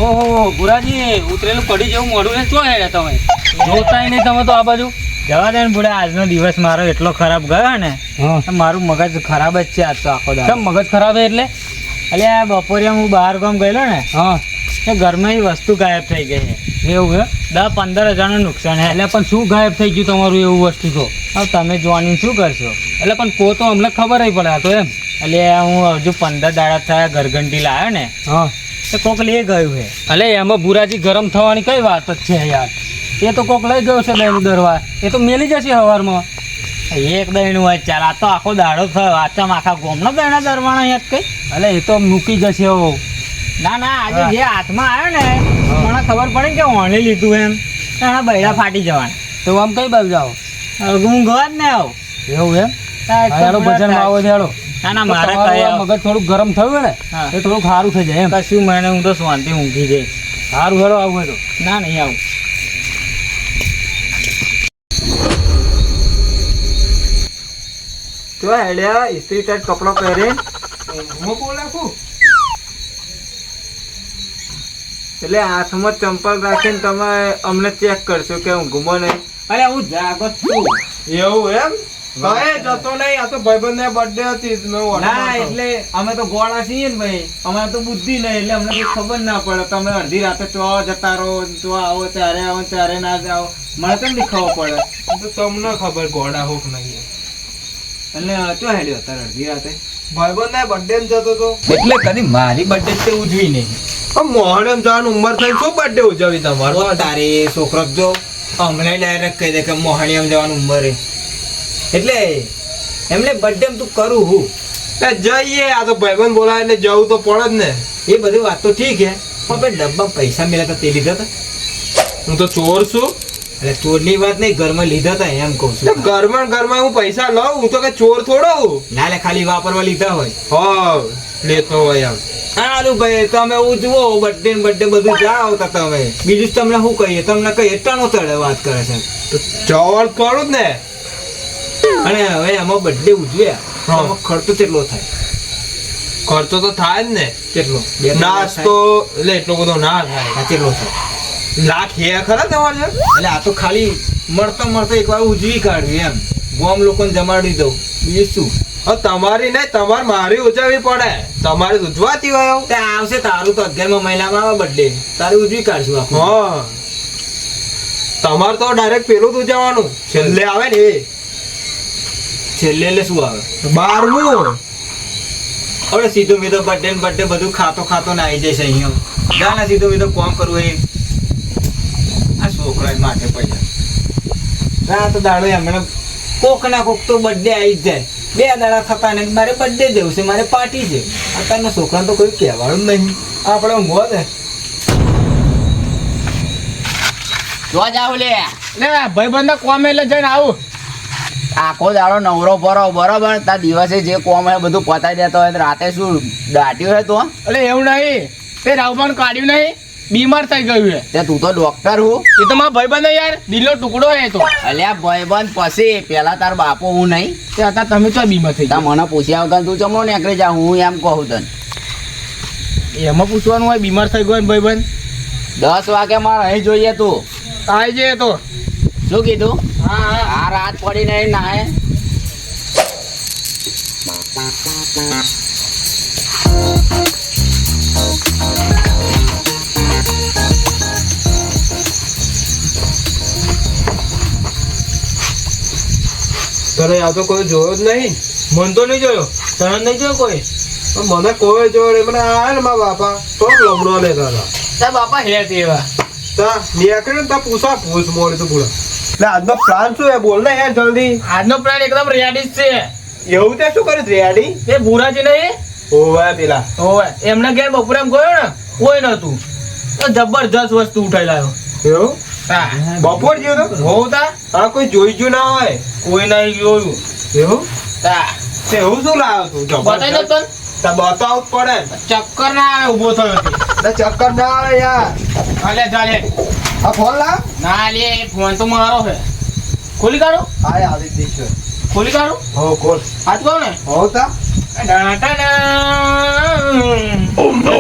ઓહો ગુરાજી ઉતરેલું પડી જેવું મોઢું ને શું હેડે તમે જોતાય નહીં તમે તો આ બાજુ જવા દે ને બુડા. આજનો દિવસ મારો એટલો ખરાબ ગયો ને, મારું મગજ ખરાબ જ છે આજ તો આખો દાડો. કેમ મગજ ખરાબ એટલે એટલે આ બપોરે હું બહાર ગામ ગયેલો ને, એ ઘરમાં વસ્તુ ગાયબ થઈ ગઈ છે. એવું હે 10-15 હજારનું નુકસાન છે. એટલે પણ શું ગાયબ થઈ ગયું તમારું એવું વસ્તુ તો? હવે તમે જોવાની શું કરશો? એટલે પણ કો તો અમને ખબર નહીં પડે આ તો એમ. એટલે હું હજુ 15 દાડા થયા ઘરઘંટી લાવ્યો ને, તો કોક લઈ ગયું છે. એટલે એમાં બુરાજી ગરમ થવાની કઈ વાત જ છે યાર? એ તો કોક લઈ ગયો છે દહીં દરવા, એ તો મેલી જશે સવારમાં. એક દહીનું હોય ચાલ, આ તો આખો દાડો થયો. આચામ આખા ગોમનો દહીના દરવાના યાદ કઈ. એટલે એ તો મૂકી જશે એવું. ના ના, આજે જે હાથમાં આવ્યો ને મને ખબર પડે કે ઓણી લીધું એમ, એના બૈડા ફાટી જવાના. તો આમ કઈ બાજુ જાઓ? હું ગયો જ ને આવું. એવું એમ? હેડો બજારમાં આવો છે હેડો. ના ના, મારે કઈ મગજ થોડુંક ગરમ થયું ને એ થોડુંક સારું થઈ જાય એમ. કશું મને હું તો શાંતિ ઊંઘી જઈશ. સારું હેડો આવું હોય તો. ના નહીં આવું. તો હેડ્યા ઇસ્ત્રી ટાઈટ કપડો પહેરી હું બોલાખું એટલે હાથમાં ચંપલ રાખીને તમે અમને ચેક કરશો કે હું ઘૂમો નહીં. અરે હું જાગત છું. એવું એમ? કઈ જતો નહીં, આ તો ભાઈબંધ ને બર્થડે હતી ના એટલે અમે તો ગોળા છીએ ને ભાઈ, અમારે તો બુદ્ધિ નહીં એટલે અમને કઈ ખબર ના પડે. તમે અડધી રાતે તો જતા રહો, તો આવો ત્યારે આવો ત્યારે ના જાઓ, મને તો નહીં ખબર પડે. તો તમને ખબર ગોડા હોક નહીં. એટલે ચો હેડ્યો અત્યારે અડધી રાતે ભાઈબંધ ને બર્થડે જતો તો એટલે કદી મારી બર્થડે તે ઉજવી નહીં. મોહન જવાનું ઉંમર થઈ શું બર્થડે ઉજવી તમારો? તારે છોકરો જો અમને ડાયરેક્ટ કહી દે કે મોહણીયમ જવાનું ઉંમરે, એટલે એમને બર્થડે તું કરું હું જઈએ. આ તો ભાઈબંધ બોલાવે એટલે જવું તો પડે જ ને. એ બધી વાત તો ઠીક છે, પણ ભાઈ ડબ્બા પૈસા મળ્યા હતા તે લીધા હતા. હું તો ચોર છું. એટલે ચોરની વાત નહીં, ઘરમાં લીધા હતા એમ કહું છું. ઘરમાં હું પૈસા લઉં, હું તો કઈ ચોર થોડો હું. ના લે, ખાલી વાપરવા લીધા હોય. હા લેતો હોય એમ. હારું ભાઈ, તમે ઉજવો બર્થડે બર્થડે બધું જાઓ તા તમે. બીજું તમને શું કહીએ, તમને કઈ એટલાનો તળે વાત કરે છે. જવળ કરું જ ને. અને હવે એમાં બર્થડે ઉજવ્યા એમાં ખર્ચો કેટલો થાય? ખર્ચો તો થાય જ ને. કેટલો? નાસ્તો એટલે એટલો બધો ના થાય. કેટલો થાય? લાખ હે ખરા તમારે? એટલે આ તો ખાલી મળતો એકવાર ઉજવી કાઢવી એમ, ગામ લોકોને જમાડી દઉં, બીજું શું? તમારી નહીં, તમારે મારી ઉજવવી પડે. તમારી ઉજવાતી હોય આવશે તારું તો 11મા મહિનામાં આવે બર્થડે, તારી ઉજવી કાઢશું આખું. હા, તમારે તો ડાયરેક્ટ પેલું જ ઉજવવાનું છેલ્લે આવે ને. એ છેલ્લે એટલે શું આવે? 12મું. હવે સીધું મીધો બર્થડે ને બર્થડે બધું ખાતો ને આવી જશે અહીંયા. જા ને સીધું મીધો કોમ કરવું એ આ છોકરા માટે પૈસા ના તો દાડો એમને કોક ના કોક તો બર્થડે આવી જ જાય. 2 દાડા થતા ને મારે બર્થડે જેવું છે, મારે પાર્ટી છે. અત્યારના છોકરાને તો કોઈ કહેવાનું જ નહીં. આપણે ઊંઘો ને જો જાવ લે ભાઈબંધ કોમ એટલે જઈને આવું. આખો દાડો નવરો પરો બરોબર, તાર દિવસે જે કોમ હોય બધું પતાવી દેતો હોય, રાતે શું દાટ્યું હોય તો? એટલે એવું નહીં, તે રાવબાન કાઢ્યું નહીં, બીમાર થઈ ગયું છે. તે તું તો ડોક્ટર હું? એ તો મારા ભાઈબંધ યાર, દિલનો ટુકડો હે તો. અલ્યા ભાઈબંધ પછી પેલા તાર બાપો હું નહીં? તે અત્યારે તમે તો બીમાર થઈ તા મને પૂછ્યા વગર તું ચમનો નીકળી જા, હું એમ કહું તને. એમાં પૂછવાનું હોય બીમાર થઈ ગયો ને ભાઈબંધ? 10 વાગે મારે અહીં જોઈએ તું. આવી જઈએ તો. શું કીધું? હા આ રાત પડી નહીં નાહે. તને આ તો કોઈ જોયો જ નહીં. મન તો નહીં જોયો, તને નહીં જોયો કોઈ? મને કોઈ જોયો મને આ ને મારા બાપા તો લમડો લેતા હતા. તાર બાપા હેર એવા તા નીકળે ને તા પૂછા પૂછ મોડી તો પૂરા. એટલે આજનો પ્લાન શું હે બોલ ને યાર જલ્દી. આજનો પ્લાન એકદમ રેડી છે. એવું તે શું કર્યું રેડી? એ બુરાજી નહીં ઓવે પેલા ઓવે એમના ઘેર બપોરે એમ ગયો ને કોઈ નતું, તો જબરજસ્ત વસ્તુ ઉઠાઈ લાવ્યો. એવું? હા બપોર જેવો તો હોવ તા હા કોઈ જોઈ ગયું ના હોય. કોઈ નહીં જોયું. એવું? તા તે એવું શું લાવ્યો તું? બતાવી દો તને. તા બતાવ પડે. ચક્કર ના આવે ઊભો થયો છે. ચક્કર ના આવે યાર. હાલે ચાલે. આ ફોન લાવ. ના લે ફોન તો મારો છે. ખોલી કાઢો. હાય આવી દીધો. ખોલી કાઢો. હો ખોલ. હાથ કહો ને. હો તા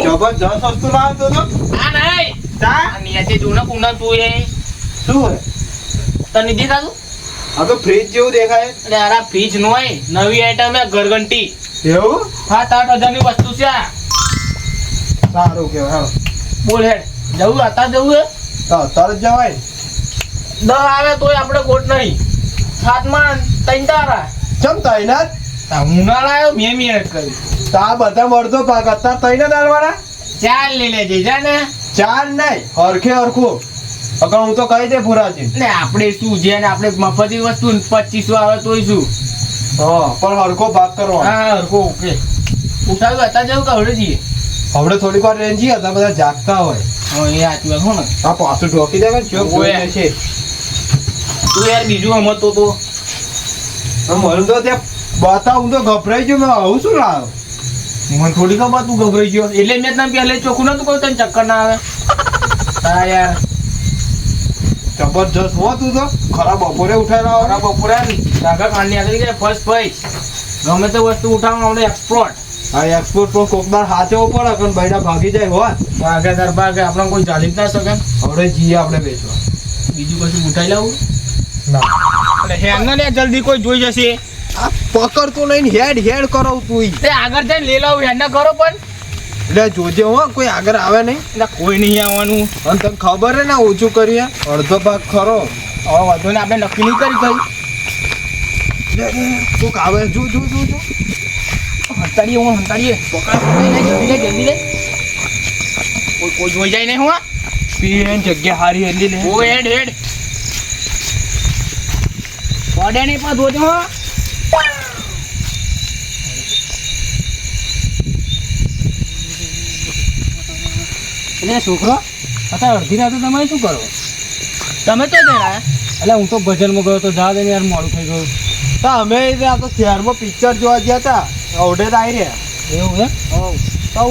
જબરજસ્ત વસ્તુ લાવતો તો આ નહીં તા આ નીચે જૂના કુંડા તું એ શું હે તને દેખાતું આ તો ફ્રીજ જેવું દેખાય એટલે આ ફ્રીજ નો હોય નવી આઈટમ હે ઘરઘંટી એવું 7-8 હજારની વસ્તુ છે આ. સારું કેવાય હા બોલ હેડ જવું અત્યારે જવું હે તો તરત જવાય 10 આવે તોય આપણે ગોટ નહીં 7 માં 3 તારા ચમ તૈનાત હું ના લાયો મેં મહેનત કરી તા બધા મળતો પાક અત્યારે તૈનાત આલવાના 4 લઈ લેજે જા ને ચાર નહીં હરખે હરખું અગર હું તો કહી દે પુરાજી ને આપણે શું છે ને આપણે મફતી વસ્તુ 2500 આવે તોય શું હા પણ હરખો ભાગ કરવાનો હા હરખો ઓકે ઉઠાવ્યું અત્યારે જવું કે હવડે જઈએ હમણાં થોડીક વાર રેન્જી હતા બધા જાગતા હોય હા એ સાચી વાત હો ને આ પાછું ઢોકી દેવે ને ચોક ઓય. જોઈને છે તું યાર બીજું સમજતો તો મને તો ત્યાં બતાવ હું તો ગભરાઈ ગયો મેં આવું શું લાવ મને થોડી ખબર તું ગભરાઈ ગયો એટલે મેં તને પહેલે ચોખ્ખું નતું કહ્યું તને ચક્કર ના આવે હા યાર જબરજસ્ત હો તું તો ખરા બપોરે ઉઠાડ્યા ખરા બપોરે ધાગા ખાંડની આગળ જાય ફર્સ્ટ પ્રાઇઝ ગમે તે વસ્તુ ઉઠાવવાનું આપણે એક્સપોર્ટ આ એક્સપોર્ટ પણ કોકદાર હાથેવો પડે કે બૈડા ભાગી જાય હોત ભાગે દર ભાગે આપણે કોઈ ચાલી જ ના શકે હવે જઈએ આપણે વેચવા બીજું કશું ઉઠાઈ લાવું ના એટલે હેડ ને જલ્દી કોઈ જોઈ જશે આ પકડતો નહીં હેડ હેડ કરાવ તું તે આગળ જઈને લઈ લાવું હેડ ને કરો પણ એટલે જોજે હો કોઈ આગળ આવે નહીં એટલે કોઈ નહીં આવવાનું અને તને ખબર હે ને ઓછું કરીએ અડધો ભાગ ખરો હવે વધુ ને આપણે નક્કી નહીં કરી કઈ કોક આવે જો જો જો જો હંતાડીએ હું હંતાડીએ જલ્દી લે કોઈ જોઈ જાય નહીં હું પીએન જગ્યા હારી હેલી લે ઓ હેડ હેડ પડે નહીં પણ જોજો હો એટલે છોકરો અત્યારે અડધી રાતે તમે શું કરો તમે તો જણા એટલે હું તો ભજનમાં ગયો તો જા દે ને યાર મોડું થઈ ગયું તો અમે આ તો શહેરમાં પિક્ચર જોવા ગયા હતા અવડે જ આવી રહ્યા એવું એમ તો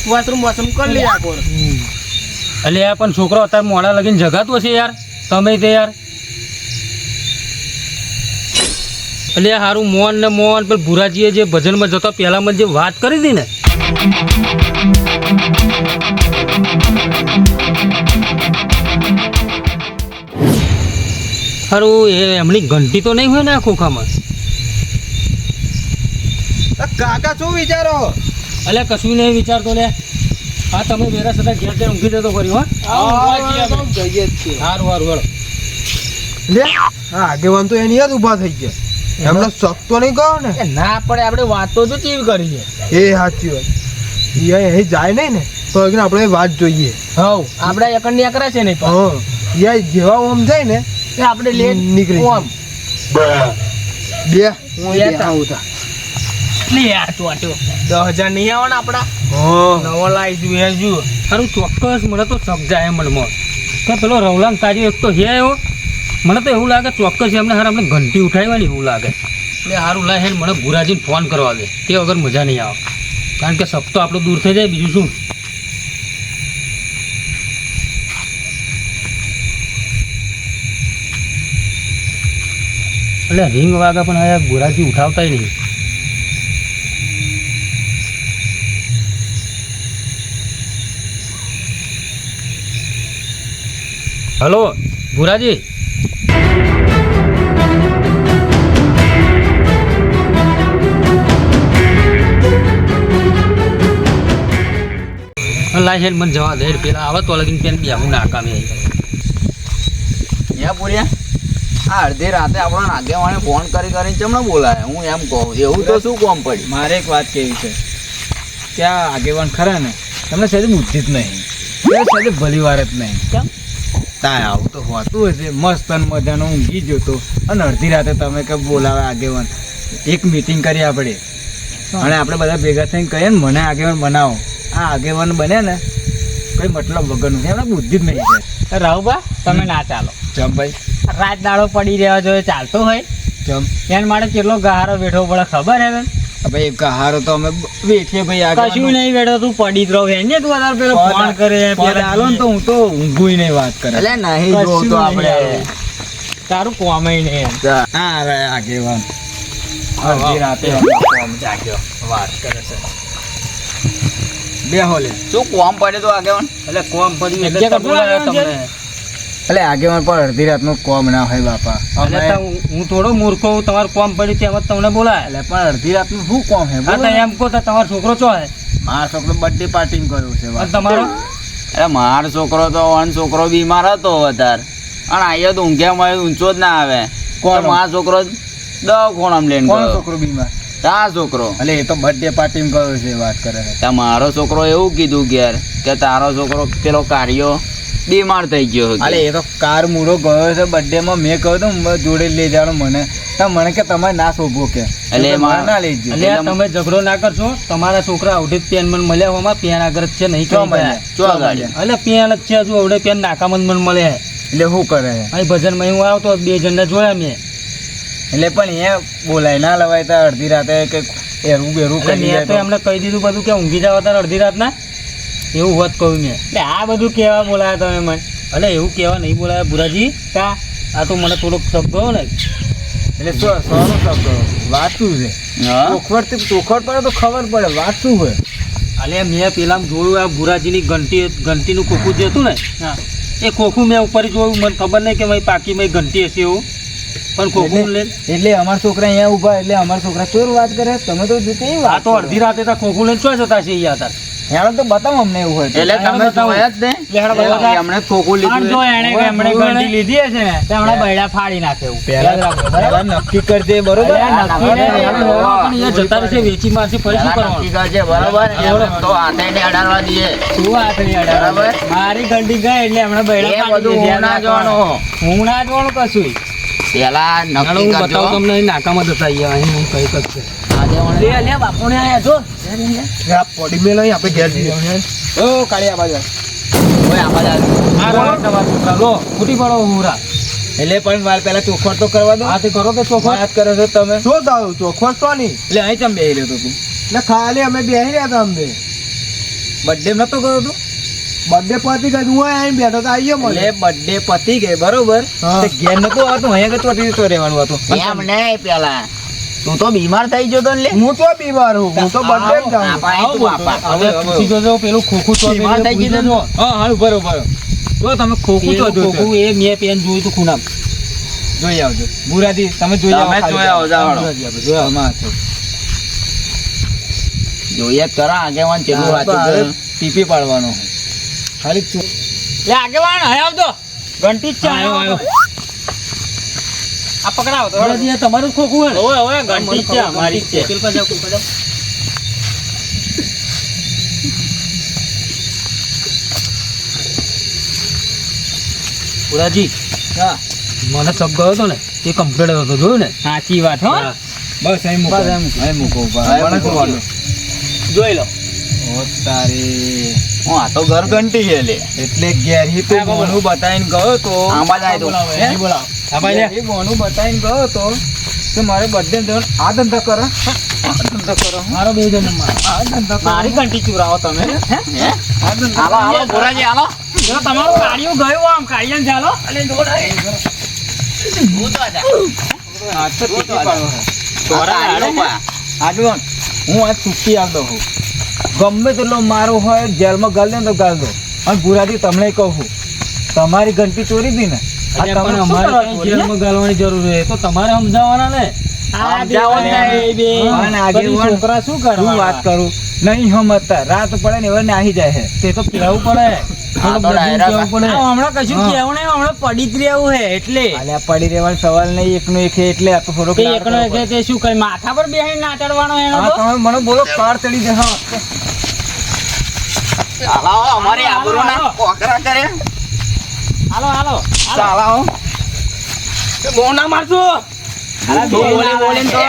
વોશરૂમ કરી લઈએ આખો એટલે યાર પણ છોકરો અત્યારે મોડા લગીને જગાતું હશે યાર તમે તે યાર એટલે યાર હારું મોહન ને મોહન પેલ ભુરાજીએ જે ભજનમાં જતો પહેલામાં જે વાત કરી હતી ને હારું એ એમની ઘંટી તો નહીં હોય ને આ ખોખામાં કાકા શું વિચારો એટલે કશું નહીં વિચારતો લે હા તમે વેરા સદા ઘેર ઘેર ઊંઘી દેતો કર્યું જઈએ જ છીએ સારું સારું વળો લે હા આગેવાન તો એની જ ઊભા થઈ ગયા એમને શક તો નહીં કહો ને ના પડે આપણે વાતો તો કેવી કરીએ એ સાચી વાત અહીં જાય નહીં ને તો એકને આપણે વાત જોઈએ હવ આપણે એકંડી એકરા છે નહીં પણ હા યા જેવા ઓમ જાય ને તે આપણે લે નીકળી ઓમ બે હું આવું તા લે યાર તું આટો 10,000 નહીં આવે ને આપડા હા નવો લાવી જોઈએ જુ સારું ચોક્કસ મને તો સમજાય મનમાં કે પેલો રવલાંગ તારી એક તો હે એવો મને તો એવું લાગે ચોક્કસ એમને હાર આપણે ઘંટી ઉઠાવવાની એવું લાગે એટલે સારું લાગે ને મને ભુરાજીને ફોન કરવા દે તે વગર મજા નહીં આવે કારણ કે સપ તો આપણું દૂર થઈ જાય બીજું શું એટલે રિંગ વાગે પણ હવે ભુરાજી ઉઠાવતા નહીં હલો ભુરાજી લાય હેડ મને જવા દે હેડ પેલા આવે તો લગીને પેન બી હું નાકામે યા પૂર્યા આ અડધી રાતે આપણો આગેવાને ફોન કરીને ચમણે બોલાય હું એમ કહું એવું તો શું કોમ પડી મારે એક વાત કેવી છે કે આ આગેવાન ખરા ને તમને સહેજ બુદ્ધિ જ નહીં સહેજ ભલી વાર જ નહીં કેમ? તાય આવું તો હોતું હશે મસ્ત અને મજાનો ઊંઘી જતો અને અડધી રાતે તમે કે બોલાવે આગેવાન એક મીટિંગ કરી આપણે અને આપણે બધા ભેગા થઈને કહીએ ને મને આગેવાન બનાવો આ આગેવાન બને ને કઈ મતલબ વગરનું એમને બુદ્ધિ જ નહીં છે રાહુબા તમે ના ચાલો ચમ ભાઈ રાત દાડો પડી રહેવા જોઈએ ચાલતો હોય ચમ એના માટે કેટલો ગહારો બેઠો પડે ખબર હે ભાઈ ગહારો તો અમે વેઠીએ ભાઈ કશું નહીં બેઠો તું પડી જ રહો એને તું વધારે પેલો ફોન કરે પેલા હાલો ને તો હું તો ઊંઘું નહીં વાત કરે એટલે નહીં જોતો આપણે તારું કોમે નહીં જા. હા રે આગેવાન અડધી રાતે કોમ જાગ્યો વાત કરે છે બે હોલે શું કોમ પડે તો આગેવાન એટલે કોમ પડ્યું એટલે જગ્યા તો બોલાયા કપડાં તમને એટલે આગેવાન પણ અડધી રાતનું કોમ ના હોય બાપા એટલે તો હું થોડો મૂર્ખો હું તમારું કોમ પડ્યું ત્યાં તમને બોલાય એટલે પણ અડધી રાતનું શું કોમ હે હા તો એમ કહો તો તમારો છોકરો ચો હે મારા છોકરો બર્થડે પાર્ટી કર્યું છે અને તમારો અરે મારો છોકરો તો છોકરો બીમાર હતો વધારે અને આયો તો ઊંઘ્યા ઊંચો જ ના આવે કોણ? મારો છોકરો દવાખાનામાં લઈને કોણ ગયો છોકરો બીમાર આ છોકરો એટલે એ તો બર્થડે પાર્ટી કર્યો છે વાત કરે છે ત્યાં મારો છોકરો એવું કીધું ઘેર કે તારો છોકરો પેલો કાર્યો બીમાર થઈ ગયો અલે એ તો કાર મૂળો ગયો છે બર્થડે માં મેં કહ્યું તો જોડે લઈ જવાનું મને તો મને કે તમારે ના શોભો કે એટલે તો એમાં- મને ના લઈ જજો એટલે તમે ઝઘડો ના કરશો તમારા છોકરા આવડે પેન મને મળ્યા હોમાં પેન આગળ જ છે નહીં ચો કઈ મળ્યા? ગયા. ચો આગળ? એટલે પેન જ છે હજુ આવડે પેન નાકામાં મને મળે છે એટલે શું કરે છે અહીં ભજનમાં હું આવતો બે જણને જોયા મેં એટલે પણ એ બોલાય ના લવાય તો અડધી રાતે કે એરું બેરું એટલે કરી મેં જાય તો તો એમને કહી દીધું બધું કે ઊંઘી જાવ તારે અડધી રાતના એવું હોત કહ્યું મેં એટલે આ બધું કહેવા બોલાયા તમે મને એટલે એવું કહેવા નહીં બોલાયા બુરાજી કા આ તો મને થોડોક શબ્દ ગયો ને એટલે સોનું શબ્દ વાત શું છે હા? ચોખવટ પડે તો ખબર પડે વાત શું હોય અલે મેં પેલા જોયું આ બુરાજીની ઘંટીનું ખોખું જે હતું ને એ ખોખું મેં ઉપર જોયું મને ખબર નહીં કે ભાઈ પાકીમાં ઘંટી હશે એવું પણ ખોખું લે એટલે અમારા છોકરા અહીંયા ઉભા એટલે અમારા છોકરા ચોર વાત કરે તમે તો કેવી આ વાત તો અડધી રાતે તો ખોખું લઈને ચોય જતા છે અહીંયા તાર હેડો તો બતાવો અમને એવું હોય તો. એટલે તમે બતાવો. જોયા જ ને એમણે ખોખું લીધું લીધી હશે ને તે હમણાં બૈડા ફાડી નાખે એવું પહેલા નક્કી કરજે બરોબર અલ્યા, નક્કી નહીં, બરાબર. આપણે હોવા પણ અહીંયા જતા રહેશે વેચી મારશે ફરી શું પેલા કરવાનું નક્કી કરજે, બરાબર એમને તો હાથે ને અડાડવા દઈએ શું આખરી અડાડવા? બરાબર. મારી ઘંટી ગઈ એટલે હમણાં બૈડા એ ફાડી બધું દીધી. હું ના જોવાનું હું ના જોવાનું કશું પેલા ચાલો નક્કી હું કરજો બતાવું તમને અહીં નાકામાં જતા અહીંયા અહીં હું કઈ કશે લે બાપુને આયા જો ઓ કાળિયા બાજુ ઓય આ બાજુ આવ. આ રહો તમારા છોકરા લો ફૂટી પડો હુરા એટલે પણ મારે પહેલા ચોખવટ તો કરવા દો આ તે કરો કે ચોખો વાત કરો છો તમે શું થયું ચોખવટ તો નહીં એટલે અહીં ચમ બેહી રહ્યો તો તું એટલે ખાલી અમે બેસી રહ્યા હતા અમને બર્થડે નતો ગયો તું બર્થડે પતી ગઈ હું અહીં બેઠો તો આવીએ મને એટલે બર્થડે પતી ગઈ બરોબર હા. તે ઘેર નતું આવતું અહીંયા ચોટી તો રહેવાનું હતું એમ નહીં પેલા તું તો બીમાર થઈ ગયો તો ને લે હું તો બીમાર હું તો બર્થડે જ જાઉં આપા, અહીં તું આપા. હવે પૂછી જોજો પેલું ખોખું તો બીમાર થઈ ગઈ જોજો હા હારું બરોબર જો તમે ખોખું તો પેલું ખોખું એ મેં પેન જોયું તું ખૂણામ જોઈ આવજો બુરાજી તમે જોઈ આવો તમે ખાલી. જોઈ આવો, જાઓ. બુરાજી આપણે જોઈ આવો, આમાં છે. જોઈએ જ કરો આગેવાન ચેટલું હા, વાંચું તો છે. હવે ટીપી પાડવાનો ખાલી લે આગેવાન હે આવજો ઘંટી જ છે આયો, આયો. આ પકડાવો તો તમારું ખોખું હે ઓય ઓય ઘંટી જ છે અમારી જ છે પેલ પર જાવ પેલ પર જાવ પુરાજી હા મને સબ ગયો હતો ને એ કમ્પ્લીટ હતો જોયું ને સાચી વાત હો બસ અહીં મૂકો બસ અહીં મૂકો. અહીં મૂકો બસ. અહીં વળાંક મૂકો. વાળો. જોઈ લો ઓ તારી હું આ તો ઘર ઘંટી છે લે એટલે ઘેરથી તું હા, બોલો. મોનું બતાવીને ગયો તો આમાં જ આય તું. બોલાવો, હે? અહીં બોલાવો. હા ભાઈ લે ઘેરથી મોનું બતાવીને ગયો તો કે મારે બર્થડે જવાનું આ ધંધો કરો આ ધંધો કરો મારો બે જણ આ ધંધો કરો મારી ઘંટી ચુરાવો તમે હે? આ ધંધો હાલો હાલો ભોરાજી હાલો જો તમારું કાળિયું ગયું આમ કાળિયાને ચાલો હું તો આજા. આ તો ટીપી પાડો છે. આ તારીઓ પા. આગળ હું આ ચૂકી આવતો હું ગમે તેટલો મારો હોય જેલમાં ગાલ દે ને તો ગાલ દો અને ભૂરાથી તમને કહું છું તમારી ઘંટી ચોરી હતી ને આ અલ્યા, તમે પણ શું અમારે કરવા કઈ ચોરી, હે? જેલમાં ગાલવાની જરૂર છે તો તમારે સમજાવવાના ને સમજાવવાના આ બે અને આગેવાન બધી છોકરા શું શું કરવા વાત કરું નહીં સમજતા રાત પડે ને એવા નાહી જાય છે તે તો કહેવું પડે હા, તો થોડુંક બધું ડાયરા કહેવું પડે હમણાં કશું હા. કેવું નહીં હમણાં પડી જ રહેવું હે એટલે અલ્યા પડી રહેવાનો સવાલ નહીં એકનો એક છે એટલે આ તો થોડોક તે લાડ એકનો કરવો એક પડે. તે શું કઈ માથા પર બેહીને નાચાડવાનો એનો હા, તો તમે મને બોલો કાર ચડી જાય હા. હાલો અમારી આબરૂના કોકરા કરે હાલો હાલો ચાલાઓ બહુ ના મારજો જૂઠું બોલી બોલીને તો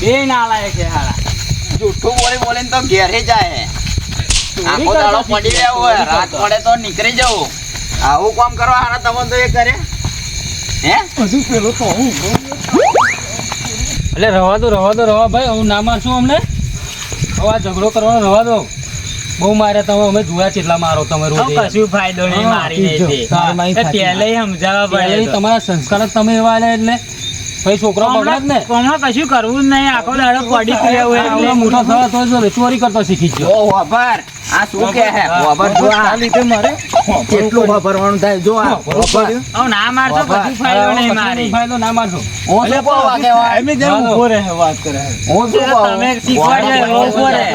બે ના લાયક છે હારા જૂઠું બોલી બોલીને તો ઘેરે જાય આખો દાડો પડી રહ્યો હોય રાત પડે તો નીકળી જવું આવું કામ કરવા હારા તમે તો એ કરે હે બધું પેલો તો હું એટલે રવા દો રવા ભાઈ હું ના મારશું અમને હવે આ ઝઘડો કરવાનો રવા દો બહુ માર્યા તમે અમે જોયા કેટલા મારો તમે રોજ તો કશું ફાયદો નહીં હા, મારી નહીં તે તારી માઈ તો ફાટી. પહેલે સમજાવવા પહેલેથી પડે તો. તમારા સંસ્કાર જ તમે એવા આલ્યા એટલે પછી છોકરો બગડે જ ને કોમમાં કશું કરવું જ નહીં આખો દાડો પડી જ રહેવું આવડો એટલે મોટો થયો તો જો ચોરી કરતો શીખી ગયો ઓ વાપર આ શું કે હે વાપર જો આ લીધે મારે કેટલું વાપરવાનું થાય જો આ વાપર હવે ના મારશો કશું ફાયદો નહીં મારી ફાયદો ના મારશો હું શું કહું આગેવાન? એમને જેમ ઊભો રહે વાત કરે હું શું કહું? તમે શીખવાડ્યો એવો ઉભો રહે.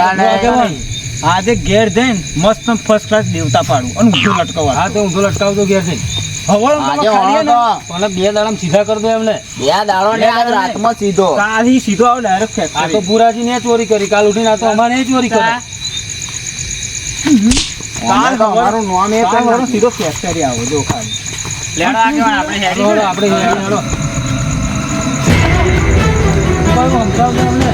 આજે ઘેર જઈને મસ્ત ફર્સ્ટ ક્લાસ દેવતા પાડું અને ઊંધો લટકાવવા હા તો ઊંધો લટકાવજો ઘેર જઈને હવે આજે વાળો તો મને 2 દાડામાં સીધા કરી દો એમને બે દાડો ને આજ રાતમાં સીધો કાલથી સીધો આવો ડાયરેક્ટ આ તો ફેક્ટરી બુરાજી ને ચોરી કરી કાલ ઉઠીને આ તો અમારે ચોરી કરે અમે તો અમારું નામ એ કાલ પણ વાળો સીધો ફેક્ટરી આવો જો ખાલી લેડો આગેવાન આપણે હેડી હેડો, આપણે હેડી, હેડો. કોઈ સમજાવજો અમને.